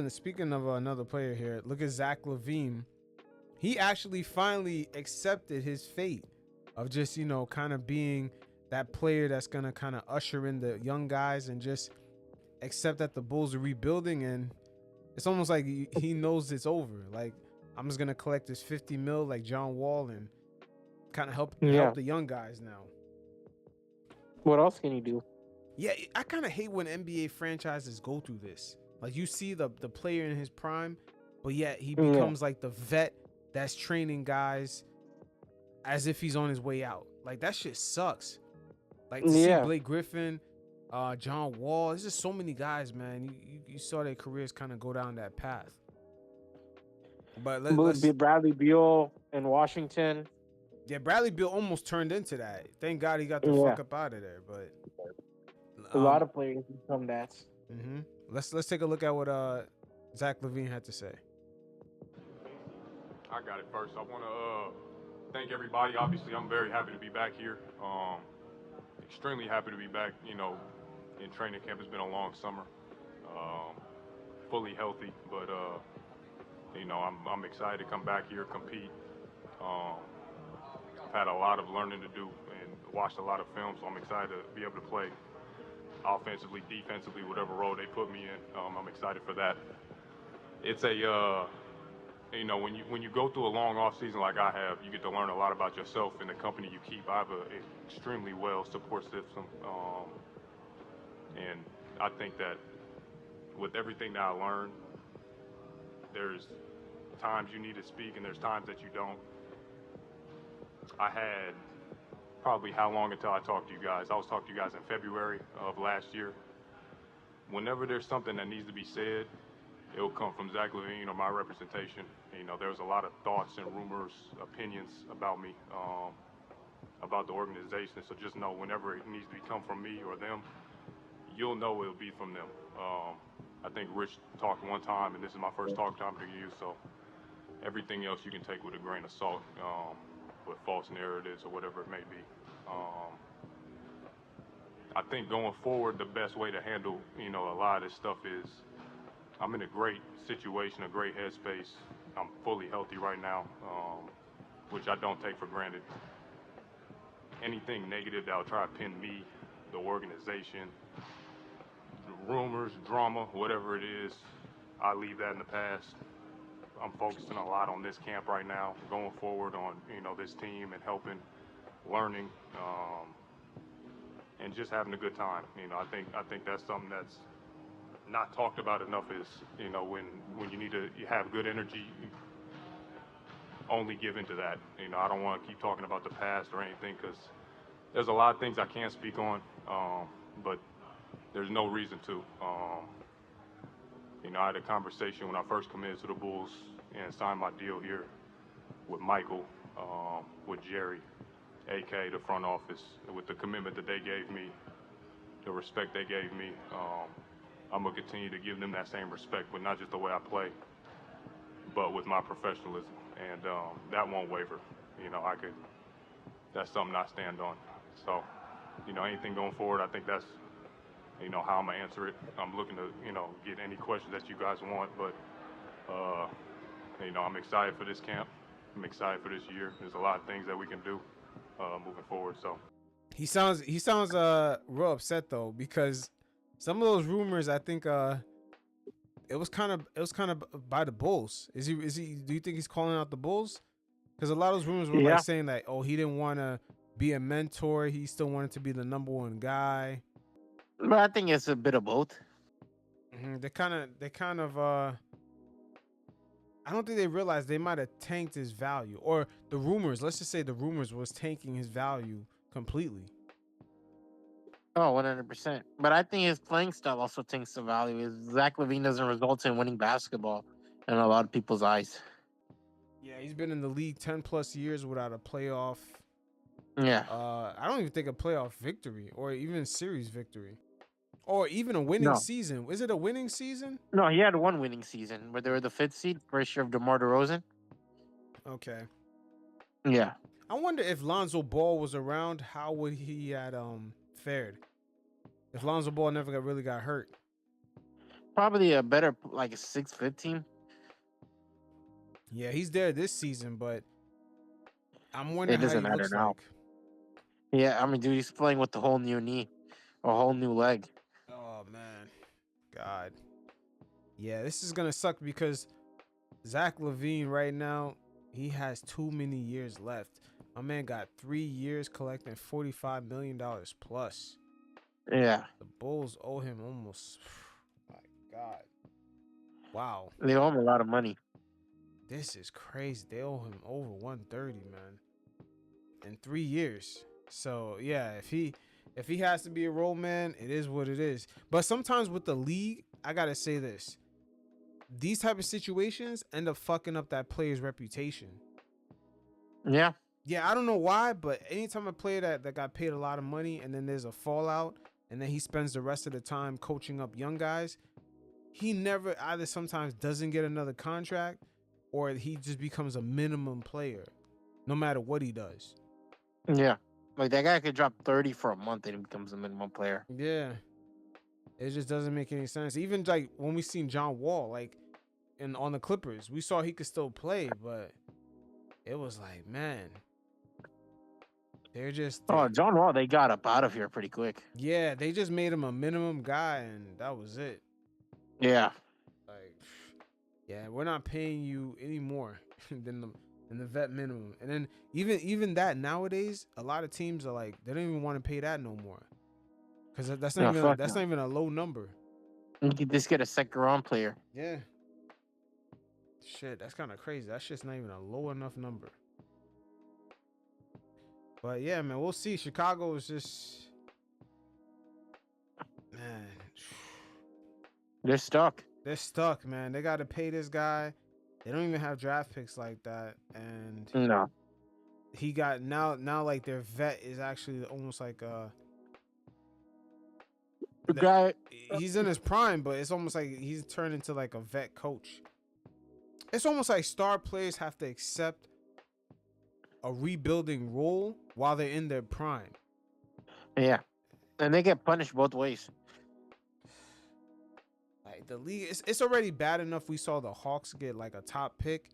Speaking of another player here, look at Zach Lavine. He actually finally accepted his fate of just, kind of being that player that's going to kind of usher in the young guys and just accept that the Bulls are rebuilding. And it's almost like he knows it's over. Like, I'm just going to collect this 50 mil like John Wall and kind of help Yeah. the young guys now. What else can you do? Yeah, I kind of hate when NBA franchises go through this. Like, you see the player in his prime, but yet he Yeah. becomes like the vet that's training guys as if he's on his way out. Like, that shit sucks. Like, to see Yeah. Blake Griffin, John Wall, there's just so many guys, man. You saw their careers kind of go down that path. But let's Bradley Beal in Washington. yeah, Bradley Beal almost turned into that. Thank God he got the Yeah. fuck up out of there. But A lot of players become that. let's take a look at what Zach Lavine had to say. I got it first. I want to thank everybody. Obviously, I'm very happy to be back here. Extremely happy to be back. In training camp. It's been a long summer. Fully healthy, but I'm excited to come back here, compete. I've had a lot of learning to do and watched a lot of film, so I'm excited to be able to play offensively, defensively, whatever role they put me in. I'm excited for that. It's a when you go through a long off season like I have, you get to learn a lot about yourself and the company you keep. I have an extremely well support system, and I think that with everything that I learned, there's times you need to speak and there's times that you don't. I had probably how long until I talked to you guys? I was talking to you guys in February of last year. Whenever there's something that needs to be said, it'll come from Zach Lavine or my representation. There's a lot of thoughts and rumors, opinions about me, about the organization. So just know whenever it needs to come from me or them, you'll know it'll be from them. I think Rich talked one time, and this is my first talk time to you, so everything else you can take with a grain of salt, with false narratives or whatever it may be. I think going forward, the best way to handle, a lot of this stuff is I'm in a great situation, a great headspace. I'm fully healthy right now, which I don't take for granted. Anything negative that'll try to pin me, the organization, rumors, drama, whatever it is, I leave that in the past. I'm focusing a lot on this camp right now, going forward on, this team and helping, learning, and just having a good time. I think that's something that's not talked about enough is, when you have good energy, only give into that. I don't want to keep talking about the past or anything because there's a lot of things I can't speak on, but there's no reason to. I had a conversation when I first committed to the Bulls and signed my deal here with Michael, with Jerry, AK, the front office, with the commitment that they gave me, the respect they gave me. I'm going to continue to give them that same respect, but not just the way I play, but with my professionalism. And that won't waver. That's something I stand on. So, anything going forward, I think that's, how I'm going to answer it. I'm looking to, get any questions that you guys want, but, I'm excited for this camp. I'm excited for this year. There's a lot of things that we can do moving forward. So He sounds real upset though, because some of those rumors, I think it was kind of by the Bulls. Is he do you think he's calling out the Bulls? Because a lot of those rumors were like Yeah. saying that, oh, he didn't want to be a mentor, he still wanted to be the number one guy. But I think it's a bit of both. They kind of I don't think they realized they might have tanked his value, or the rumors, let's just say the rumors was tanking his value completely. Oh, 100%. But I think his playing style also takes the value. Zach Lavine doesn't result in winning basketball in a lot of people's eyes. Yeah, he's been in the league 10 plus years without a playoff. Yeah. I don't even think a playoff victory or even series victory or even a winning No. season. Is it a winning season? No, he had one winning season where they were the fifth seed, first year of DeMar DeRozan. Okay. Yeah. I wonder if Lonzo Ball was around, how would he had fared? If Lonzo Ball never really got hurt. Probably a better like a 6'15". Yeah, he's there this season, but I'm It wondering how doesn't he matter looks now. like. Yeah, I mean, dude, he's playing with the whole new knee, a whole new leg. Oh man, God. Yeah, this is gonna suck because Zach Lavine right now, he has too many years left. My man got 3 years collecting $45 million plus. Yeah, The Bulls owe him almost. My God. Wow. they owe him a lot of money. This is crazy. They owe him over 130, man, in 3 years. So yeah, if he has to be a role man, it is what it is. But sometimes with the league, I gotta say this: these type of situations end up fucking up that player's reputation. Yeah, Yeah, I don't know why, but anytime a player that got paid a lot of money and then there's a fallout and then he spends the rest of the time coaching up young guys, he never either sometimes doesn't get another contract or he just becomes a minimum player no matter what he does. yeah. Like that guy could drop 30 for a month and he becomes a minimum player. Yeah. It just doesn't make any sense. Even like when we seen John Wall, like on the Clippers, we saw he could still play, but it was like, man, they're just Oh, John Wall, they got up out of here pretty quick. yeah, they just made him a minimum guy and that was it. Yeah, Like, yeah, we're not paying you any more than the vet minimum. And then even that nowadays, a lot of teams are like they don't even want to pay that no more because that's not no, even fuck that's no. not even a low number. You could just get a second round player. Yeah. Shit, that's kind of crazy. That's just not even a low enough number. But yeah, man, we'll see. Chicago is just, man, They're stuck. they're stuck, man. They got to pay this guy. They don't even have draft picks like that, and No, he got now like their vet is actually almost like the guy. he's in his prime, but it's almost like he's turned into like a vet coach. It's almost like star players have to accept a rebuilding role while they're in their prime. Yeah, and they get punished both ways. Like the league, it's already bad enough we saw the Hawks get like a top pick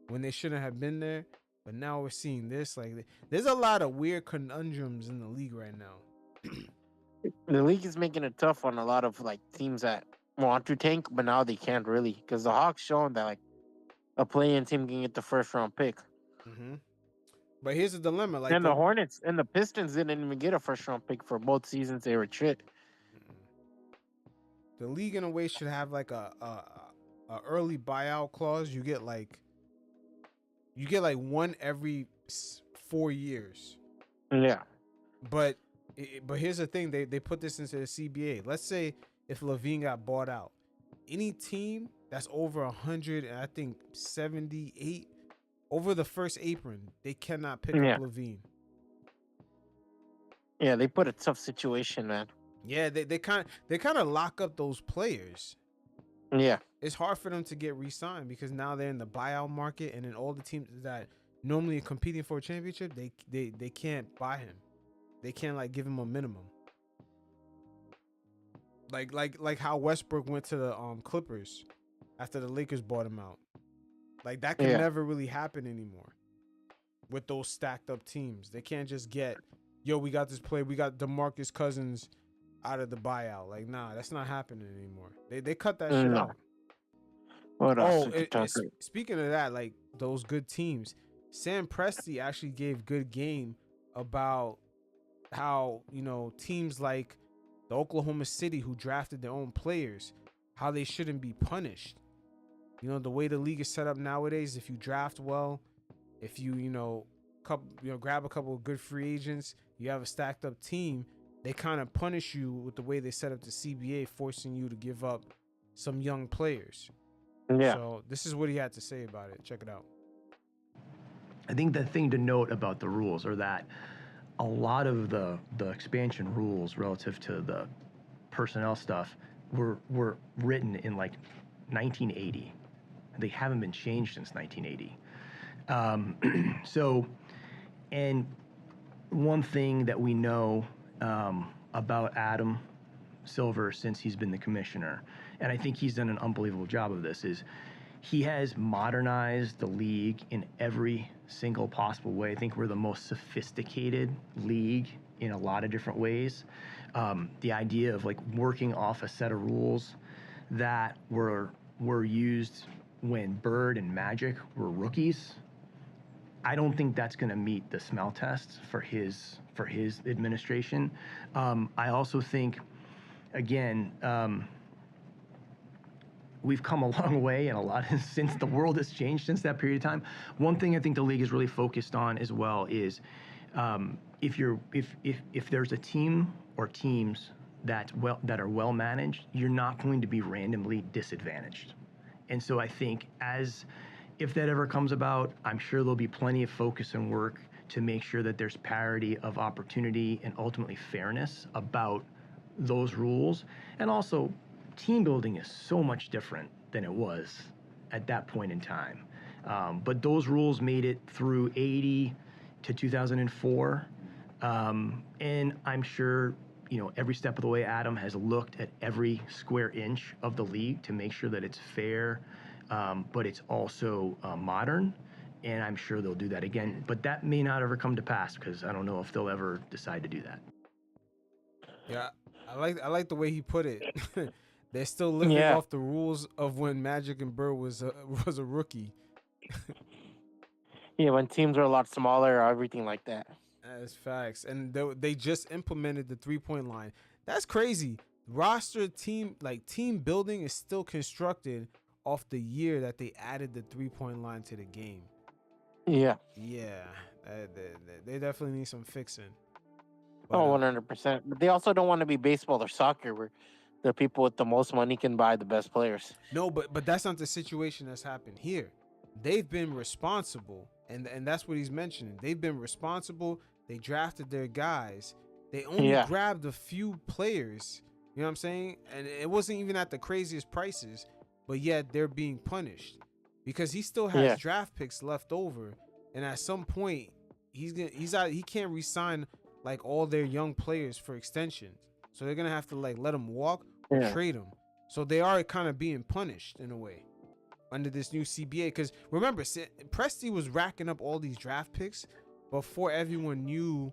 when they shouldn't have been there, but now we're seeing this. Like, there's a lot of weird conundrums in the league right now. The league is making it tough on a lot of like teams that want to tank, but now they can't really because the Hawks shown that like a play-in team can get the first round pick. Mm-hmm. But here's the dilemma: like And the Hornets and the Pistons didn't even get a first round pick for both seasons. They were shit. the league in a way should have like a early buyout clause. You get like one every 4 years. Yeah. But here's the thing: they put this into the CBA. Let's say if Lavine got bought out, any team that's over 100 and I think 78 over the first apron, they cannot pick up Lavine. Yeah, they put a tough situation, man. Yeah, they kind of lock up those players. Yeah, it's hard for them to get re-signed because now they're in the buyout market, and then all the teams that normally are competing for a championship, they can't buy him. They can't like give him a minimum. Like how Westbrook went to the Clippers after the Lakers bought him out. Like that can never really happen anymore with those stacked up teams. They can't just get, yo, we got this play, we got DeMarcus Cousins out of the buyout. Like, nah, that's not happening anymore. They cut that shit out. What else? Speaking of that, like those good teams, Sam Presti actually gave good game about how, you know, teams like the Oklahoma City who drafted their own players, how they shouldn't be punished. You know, the way the league is set up nowadays, if you draft well, if you grab a couple of good free agents, you have a stacked up team, they kind of punish you with the way they set up the CBA, forcing you to give up some young players. Yeah. So this is what he had to say about it. Check it out. I think the thing to note about the rules are that a lot of the expansion rules relative to the personnel stuff were written in like 1980. They haven't been changed since 1980. So, and one thing that we know about Adam Silver since he's been the commissioner and I think he's done an unbelievable job of this, is he has modernized the league in every single possible way. I think we're the most sophisticated league in a lot of different ways. The idea of like working off a set of rules that were used when Bird and Magic were rookies, I don't think that's going to meet the smell test for his administration. I also think, again, we've come a long way and a lot since the world has changed since that period of time. One thing I think the league is really focused on as well is if there's a team or teams that are well managed, you're not going to be randomly disadvantaged. And so I think if that ever comes about, I'm sure there'll be plenty of focus and work to make sure that there's parity of opportunity and ultimately fairness about those rules. And also, team building is so much different than it was at that point in time. But those rules made it through 80 to 2004. And I'm sure, every step of the way, Adam has looked at every square inch of the league to make sure that it's fair, but it's also modern. And I'm sure they'll do that again. But that may not ever come to pass because I don't know if they'll ever decide to do that. Yeah, I like the way he put it. They're still living off the rules of when Magic and Bird was a rookie. Yeah, when teams are a lot smaller or everything like that. That's facts. And they just implemented the 3-point line. That's crazy. Roster team building is still constructed off the year that they added the 3-point line to the game. Yeah. Yeah, they definitely need some fixing. But, 100%. But they also don't want to be baseball or soccer where the people with the most money can buy the best players. No, but that's not the situation that's happened here. They've been responsible, and that's what he's mentioning. They've been responsible. They drafted their guys. They only grabbed a few players. You know what I'm saying? And it wasn't even at the craziest prices, but yet they're being punished because he still has draft picks left over, and at some point he can't re-sign like all their young players for extensions. So they're gonna have to like let them walk or trade them. So they are kind of being punished in a way under this new CBA. Because remember, Presti was racking up all these draft picks before everyone knew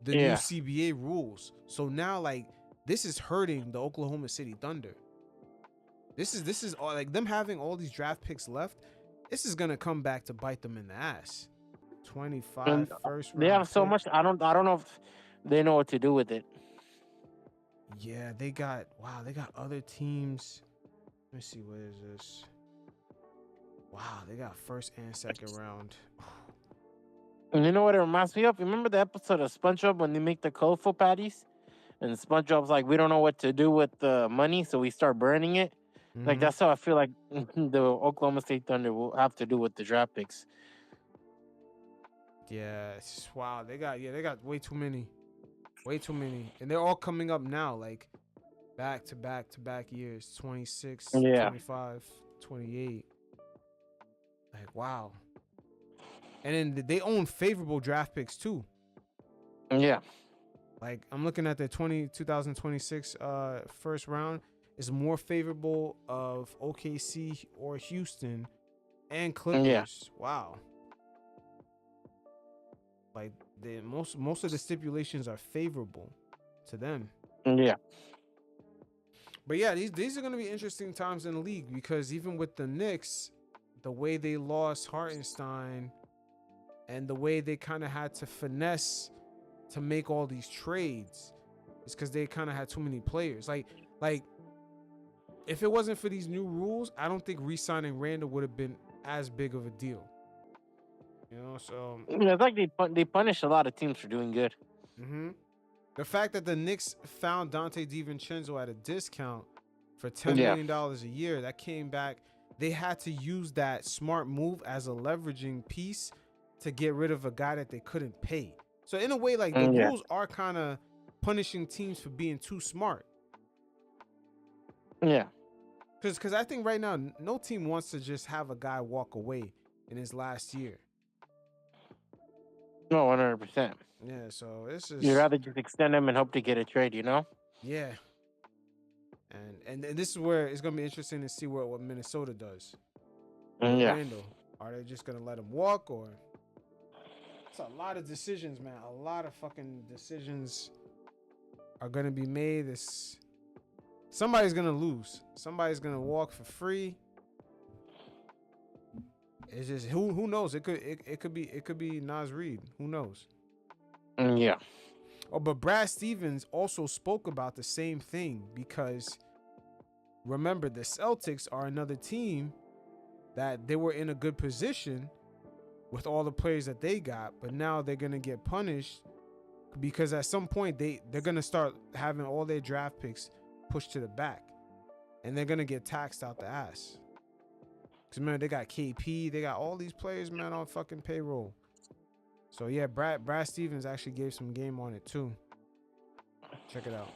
the new CBA rules. So now like this is hurting the Oklahoma City Thunder. This is all like them having all these draft picks left. This is gonna come back to bite them in the ass. 25 first round. They have so much. I don't know if they know what to do with it. Yeah, they got other teams. Let me see, what is this? Wow, they got first and second round. And you know what it reminds me of? Remember the episode of SpongeBob when they make the colorful patties? And SpongeBob's like, we don't know what to do with the money, so we start burning it. Mm-hmm. Like, that's how I feel like the Oklahoma State Thunder will have to do with the draft picks. Yeah, wow, they got way too many. Way too many. And they're all coming up now, like back to back years. 26, 25, 28. Like, wow. And then they own favorable draft picks too. Yeah. Like, I'm looking at the 2026 first round is more favorable of OKC or Houston and Clippers. Yeah. Wow. Like, most of the stipulations are favorable to them. Yeah. But yeah, these are going to be interesting times in the league because even with the Knicks, the way they lost Hartenstein and the way they kind of had to finesse to make all these trades is because they kind of had too many players. Like if it wasn't for these new rules, I don't think re-signing Randall would have been as big of a deal. You know, so it's like they punish a lot of teams for doing good. Mm-hmm. The fact that the Knicks found Dante DiVincenzo at a discount for $10 million a year, that came back. They had to use that smart move as a leveraging piece to get rid of a guy that they couldn't pay. So in a way, like the rules are kind of punishing teams for being too smart. Yeah. Because I think right now, no team wants to just have a guy walk away in his last year. No, 100%. Yeah, so this is... You'd rather just extend him and hope to get a trade, you know? Yeah. And this is where it's gonna be interesting to see what Minnesota does. Yeah. Orlando, are they just gonna let him walk, or it's a lot of decisions, man. A lot of fucking decisions are gonna be made. Somebody's gonna lose. Somebody's gonna walk for free. It's just who knows? It could be Nas Reed. Who knows? Yeah. Oh, but Brad Stevens also spoke about the same thing, because remember, the Celtics are another team that they were in a good position with all the players that they got, but now they're gonna get punished because at some point they're gonna start having all their draft picks pushed to the back, and they're gonna get taxed out the ass. Cause remember, they got KP, they got all these players, man, on fucking payroll. So yeah, Brad Stevens actually gave some game on it too. Check it out.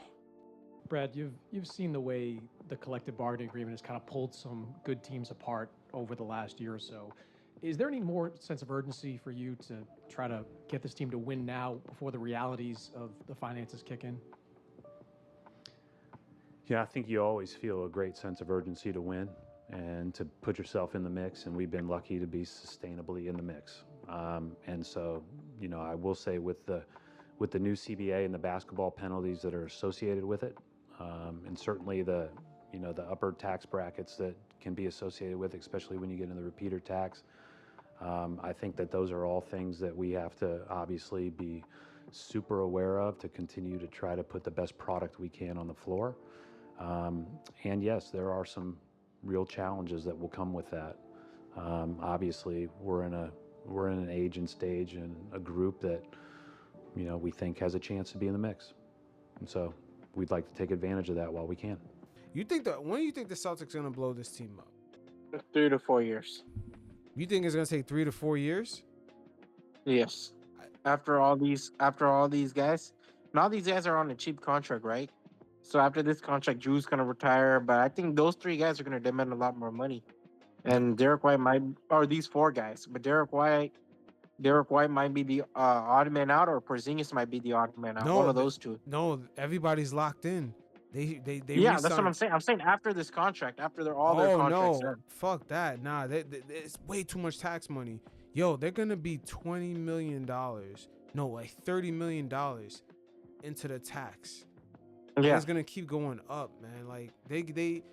Brad, you've seen the way the collective bargaining agreement has kind of pulled some good teams apart over the last year or so. Is there any more sense of urgency for you to try to get this team to win now before the realities of the finances kick in? Yeah, I think you always feel a great sense of urgency to win and to put yourself in the mix, and we've been lucky to be sustainably in the mix. And so, I will say with the new CBA and the basketball penalties that are associated with it, and certainly the upper tax brackets that can be associated with, especially when you get into the repeater tax, I think that those are all things that we have to obviously be super aware of to continue to try to put the best product we can on the floor. And yes, there are some real challenges that will come with that. Obviously, we're in an age and stage and a group that we think has a chance to be in the mix, and so we'd like to take advantage of that while we can. When do you think the Celtics are gonna blow this team up? 3 to 4 years. You think it's gonna take 3 to 4 years? Yes. After all these guys, and all these guys are on a cheap contract, right? So after this contract, Drew's gonna retire, but I think those 3 guys are gonna demand a lot more money. And Derek White or these 4 guys, but Derek White might be the odd man out, or Porzingis might be the odd man out. One of those two. No, everybody's locked in. They Yeah, that's what I'm saying. I'm saying after this contract, after all their contracts. No, fuck that. Nah, it's way too much tax money. Yo, they're gonna be $20 million. No, like $30 million into the tax. Yeah, and it's gonna keep going up, man. Like they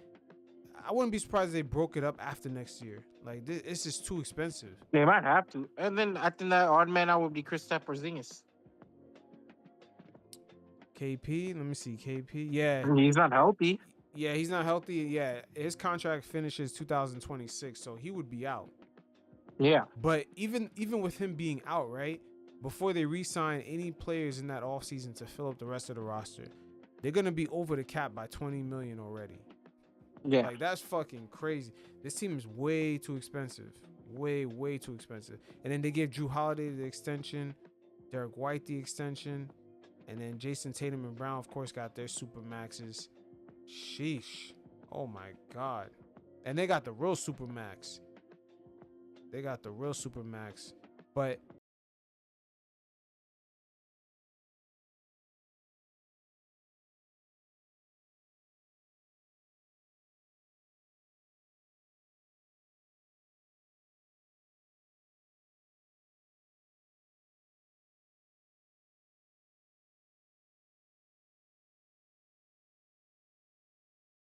I wouldn't be surprised if they broke it up after next year. Like it's just too expensive. They might have to. And then I think that odd man out would be Kristaps Porzingis. KP, let me see. KP, yeah. He's not healthy. Yeah, he's not healthy. Yeah, his contract finishes 2026, so he would be out. Yeah. But even with him being out, right, before they re-sign any players in that offseason to fill up the rest of the roster, they're gonna be over the cap by 20 million already. Yeah. Like, that's fucking crazy. This team is way too expensive. Way too expensive. And then they give Drew Holiday the extension, Derek White the extension, and then Jason Tatum and Brown, of course, got their super maxes. Sheesh. Oh my God. And they got the real super max. But